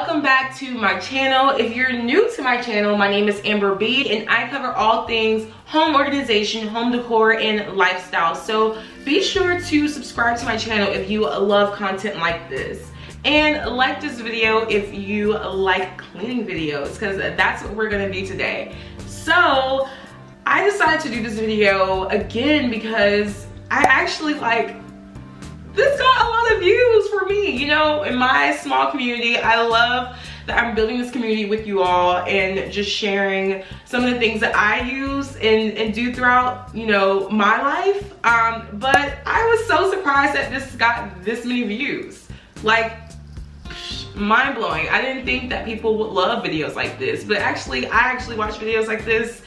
welcome back to my channel. If you're new to my channel, my name is Amber Bead and I cover all things home organization, home decor, and lifestyle. So be sure to subscribe to my channel if you love content like this. And like this video if you like cleaning videos, because that's what we're gonna do today. So I decided to do this video again because I actually this got a lot of views for me. You know, in my small community, I love that I'm building this community with you all and just sharing some of the things that I use and do throughout, you know, my life. But I was so surprised that this got this many views. Like, mind-blowing. I didn't think that people would love videos like this, but I actually watch videos like this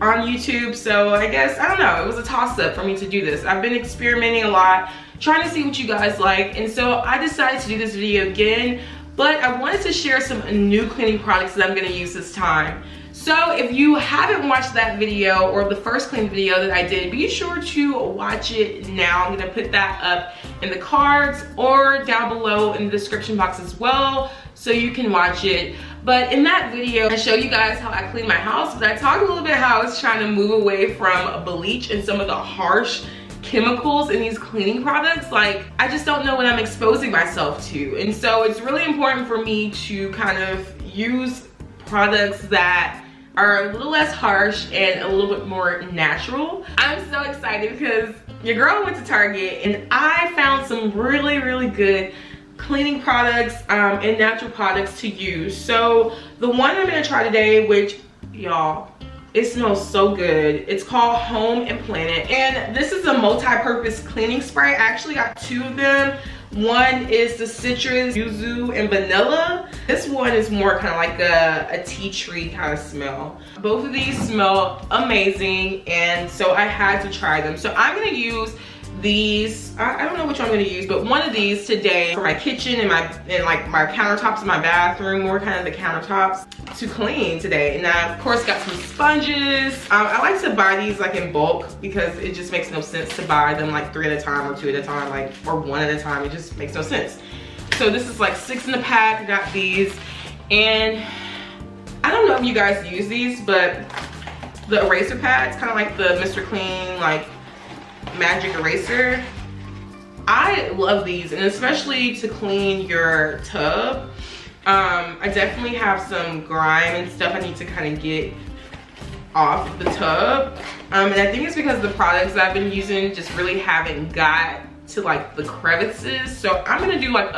on YouTube. So I guess, I don't know, it was a toss-up for me to do this. I've been experimenting a lot, trying to see what you guys like, and so I decided to do this video again, but I wanted to share some new cleaning products that I'm gonna use this time. So if you haven't watched that video or the first clean video that I did, be sure to watch it now. I'm gonna put that up in the cards or down below in the description box as well, so you can watch it. But in that video, I show you guys how I clean my house, but I talked a little bit how I was trying to move away from bleach and some of the harsh chemicals in these cleaning products. Like, I just don't know what I'm exposing myself to. And so it's really important for me to kind of use products that are a little less harsh and a little bit more natural. I'm so excited because your girl went to Target and I found some really good cleaning products and natural products to use. So the one I'm gonna try today, which y'all, it smells so good. It's called Home and Planet, and this is a multi-purpose cleaning spray. I actually got two of them. One is the citrus, yuzu, and vanilla. This one is more kind of like a tea tree kind of smell. Both of these smell amazing, and so I had to try them. So I'm gonna use these, I don't know which one I'm gonna use, but one of these today for my kitchen and like my countertops in my bathroom, more kind of the countertops to clean today. And I of course got some sponges. I like to buy these like in bulk because it just makes no sense to buy them like 3 at a time or 2 at a time, like, or 1 at a time. It just makes no sense. So this is like 6 in a pack. I got these, and I don't know if you guys use these, but the eraser pads, kind of like the Mr. Clean, like magic eraser. I love these, and especially to clean your tub. I definitely have some grime and stuff I need to kind of get off the tub, and I think it's because the products that I've been using just really haven't got to like the crevices. So I'm gonna do like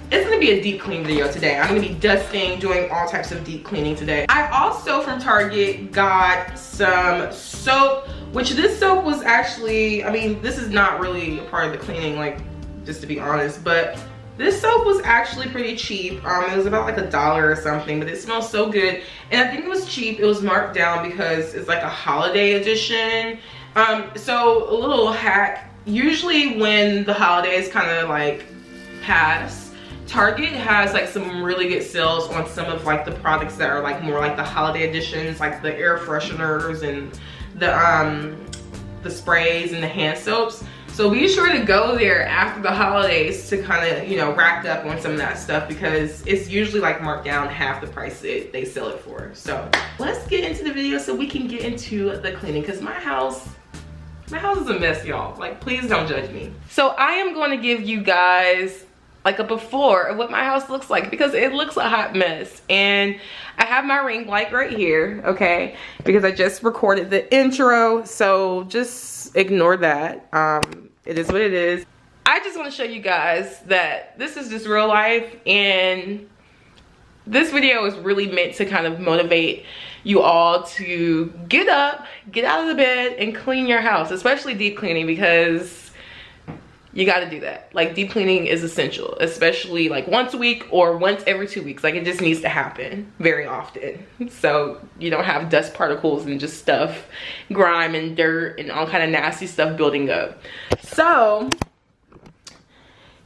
it's gonna be a deep clean video today. I'm gonna be dusting, doing all types of deep cleaning today. I also from Target got some soap, which this soap was actually, I mean, this is not really a part of the cleaning, like, just to be honest, but this soap was actually pretty cheap. It was about like $1 or something, but it smells so good. And I think it was cheap. It was marked down because it's like a holiday edition. So a little hack, usually when the holidays kind of like pass, Target has like some really good sales on some of like the products that are like more like the holiday editions, like the air fresheners and the sprays and the hand soaps. So be sure to go there after the holidays to kind of, you know, rack up on some of that stuff, because it's usually like marked down half the price they sell it for. So let's get into the video so we can get into the cleaning, because my house is a mess, y'all. Like, please don't judge me. So I am going to give you guys like a before of what my house looks like, because it looks a hot mess. And I have my ring light right here, okay, because I just recorded the intro, so just ignore that. It is what it is. I just want to show you guys that this is just real life, and this video is really meant to kind of motivate you all to get up, get out of the bed, and clean your house, especially deep cleaning, because you got to do that. Like, deep cleaning is essential, especially like once a week or once every 2 weeks. Like, it just needs to happen very often, so you don't have dust particles and just stuff, grime and dirt and all kind of nasty stuff building up. So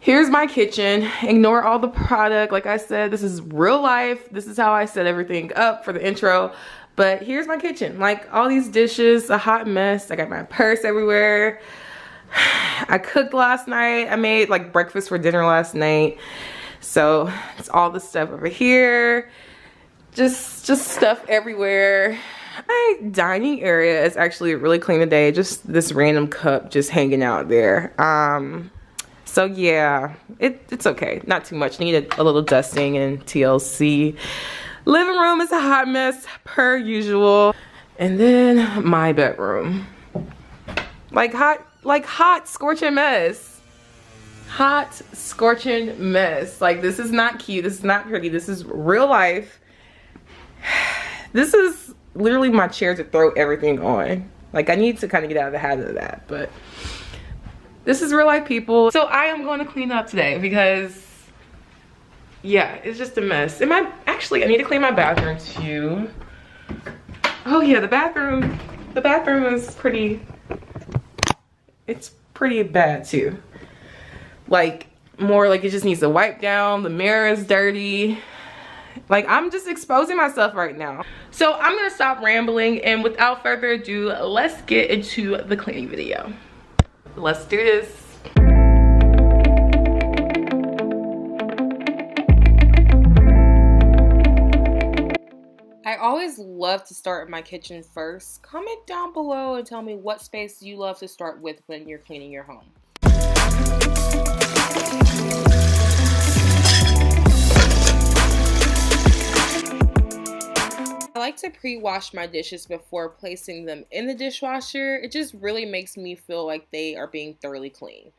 here's my kitchen. Ignore all the product. Like I said, this is real life. This is how I set everything up for the intro. But here's my kitchen. Like, all these dishes, a hot mess. I got my purse everywhere. I cooked last night. I made like breakfast for dinner last night. So it's all the stuff over here, just stuff everywhere. My dining area is actually really clean today. Just this random cup just hanging out there. So yeah, it's okay. Not too much. Needed a little dusting and TLC. Living room is a hot mess per usual. And then my bedroom. Like hot scorching mess. Hot scorching mess. Like, this is not cute. This is not pretty. This is real life. This is literally my chair to throw everything on. Like, I need to kind of get out of the habit of that, but this is real life, people. So I am going to clean up today because, yeah, it's just a mess. Actually, I need to clean my bathroom too. Oh yeah, the bathroom is pretty, it's pretty bad too. Like, more like it just needs to wipe down. The mirror is dirty. Like, I'm just exposing myself right now. So I'm gonna stop rambling, and without further ado, let's get into the cleaning video. Let's do this. I always love to start in my kitchen first. Comment down below and tell me what space you love to start with when you're cleaning your home. I like to pre-wash my dishes before placing them in the dishwasher. It just really makes me feel like they are being thoroughly cleaned.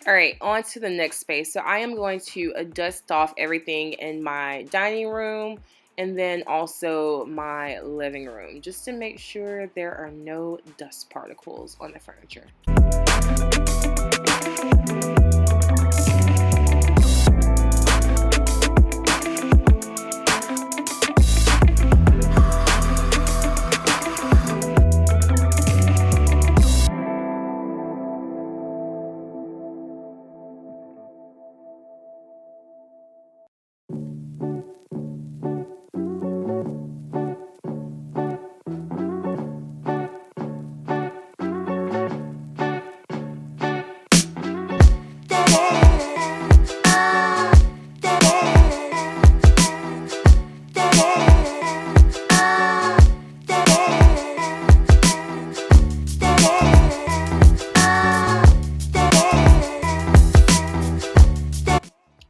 Alright, on to the next space. So I am going to dust off everything in my dining room and then also my living room, just to make sure there are no dust particles on the furniture.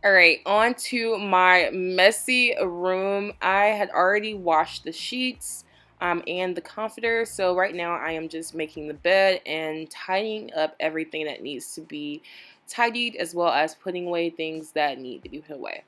Alright, on to my messy room. I had already washed the sheets and the comforter, so right now I am just making the bed and tidying up everything that needs to be tidied, as well as putting away things that need to be put away.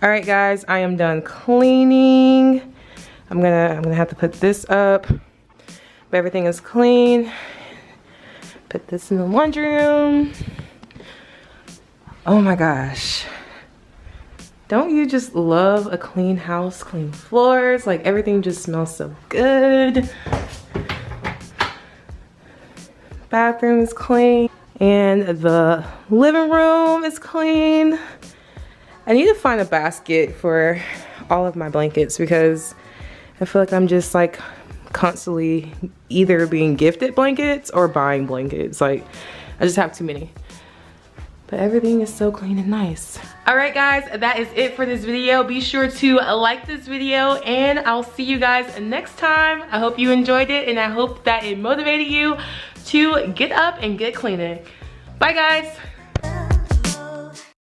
All right, guys, I am done cleaning. I'm gonna have to put this up, but everything is clean. Put this in the laundry room. Oh my gosh. Don't you just love a clean house, clean floors? Like everything just smells so good. Bathroom is clean and the living room is clean. I need to find a basket for all of my blankets because I feel like I'm just like constantly either being gifted blankets or buying blankets. Like I just have too many. But everything is so clean and nice. All right, guys, that is it for this video. Be sure to like this video and I'll see you guys next time. I hope you enjoyed it and I hope that it motivated you to get up and get cleaning. Bye, guys.